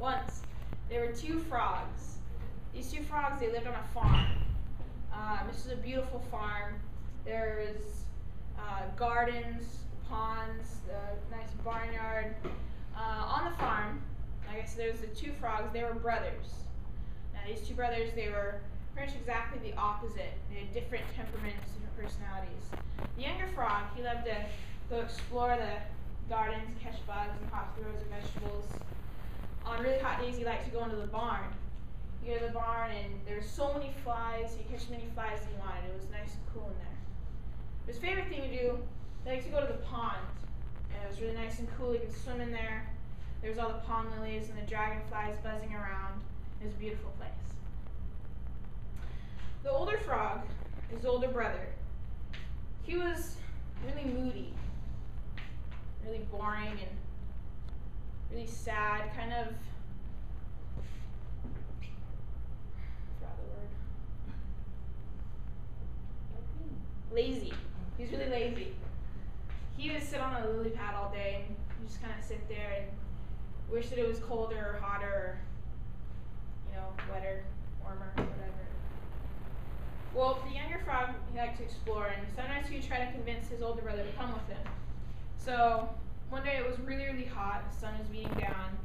Once, there were two frogs. These two frogs, they lived on a farm. This is a beautiful farm. There's gardens, ponds, a nice barnyard. On the farm, like I said, there's the two frogs. They were brothers. Now these two brothers, they were pretty much exactly the opposite. They had different temperaments, different personalities. The younger frog, he loved to go explore the gardens, catch bugs, and hop through rows of vegetables. On really hot days, he liked to go into the barn. You go to the barn, and there's so many flies. You catch as many flies as you wanted. It was nice and cool in there. His favorite thing to do, he liked to go to the pond. And it was really nice and cool. He could swim in there. There was all the pond lilies and the dragonflies buzzing around. It was a beautiful place. The older frog, his older brother, he was really moody, really boring, and really sad, kind of, I forgot the word, lazy. He's really lazy. He would sit on a lily pad all day and just kind of sit there and wish that it was colder or hotter, or, wetter, warmer, whatever. Well, the younger frog, he liked to explore, and sometimes he would try to convince his older brother to come with him. So one day it was really, really hot. The sun was beating down,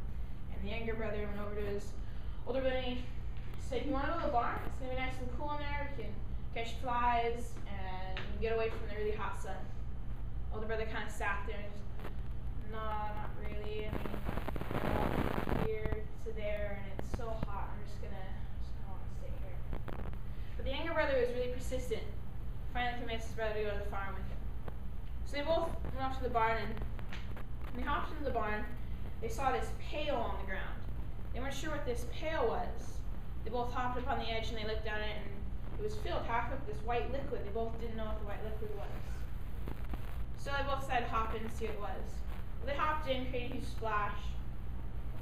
and the younger brother went over to his older brother and he said, "You want to go to the barn? It's going to be nice and cool in there. We can catch flies and get away from the really hot sun." Older brother kind of sat there and just, "No, not really. I mean, I'm here to there, and it's so hot. I'm just gonna want to stay here." But the younger brother was really persistent. Finally convinced his brother to go to the farm with him. So they both went off to the barn, and when they hopped into the barn, they saw this pail on the ground. They weren't sure what this pail was. They both hopped up on the edge and they looked down at it, and it was filled half with this white liquid. They both didn't know what the white liquid was. So they both decided to hop in and see what it was. Well, they hopped in, created a huge splash.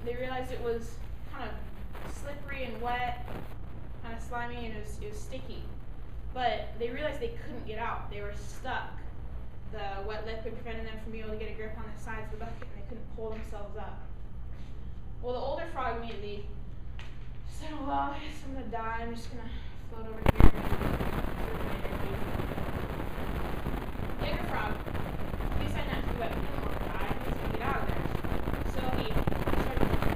They realized it was kind of slippery and wet, kind of slimy, and it was sticky. But they realized they couldn't get out. They were stuck. The wet liquid prevented them from being able to get a grip on the sides of the bucket, and they couldn't pull themselves up. Well, the older frog immediately said, "Well, I guess I'm going to die. I'm just going to float over here and conserve my energy." The younger frog, he decided not to give up. He didn't want to die. He was going to get out of there. So he started working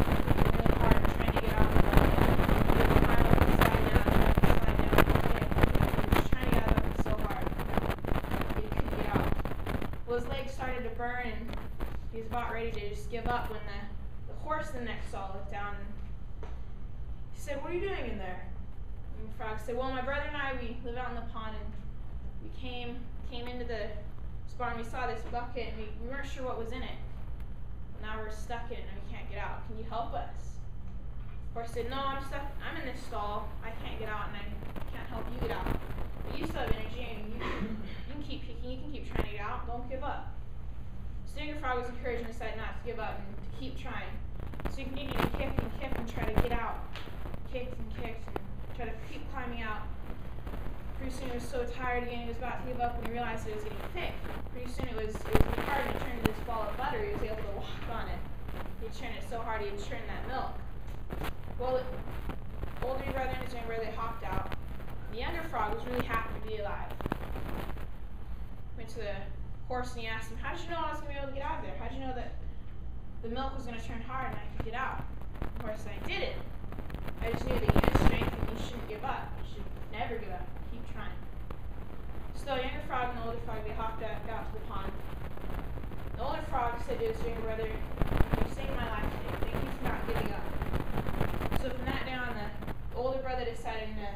really hard trying to get out of the bucket. He would climb up and slide down and slide down and he was trying to get out of the bucket so hard. He couldn't get out. Well, his legs started to burn, and he was about ready to just give up when the horse the next saw looked down, and he said, "What are you doing in there?" And the frog said, "Well, my brother and I, we live out in the pond, and we came into the barn. We saw this bucket, and we weren't sure what was in it. Now we're stuck in it, and we can't get out. Can you help us?" The horse said, "No, I'm stuck. I'm in this stall. I can't get out, and I can't help you get out. But you still have energy, and you can keep kicking. You can keep trying to get out. Don't give up." So the younger frog was encouraged and decided not to give up and to keep trying. So he continued to kick and try to get out. Kicked and try to keep climbing out. Pretty soon he was so tired again, he was about to give up when he realized it was getting thick. Pretty soon it was getting hard, and it turned into this ball of butter. He was able to walk on it. He churned it so hard he had churned that milk. Well, the older brother and his younger brother, they hopped out. The younger frog was really happy to be alive. Went to the horse and he asked him, "How did you know I was going to be able to get out of there? How did you know that the milk was going to turn hard and I could get out?" The horse said, "I did it. I just knew that you had strength and you shouldn't give up. You should never give up. Keep trying." So the younger frog and the older frog, they hopped out to the pond. The older frog said to his younger brother, "You saved my life today. Thank you for not giving up." So from that day on, the older brother decided to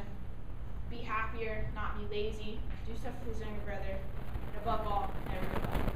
be happier, not be lazy, do stuff with his younger brother, and above all, never give up.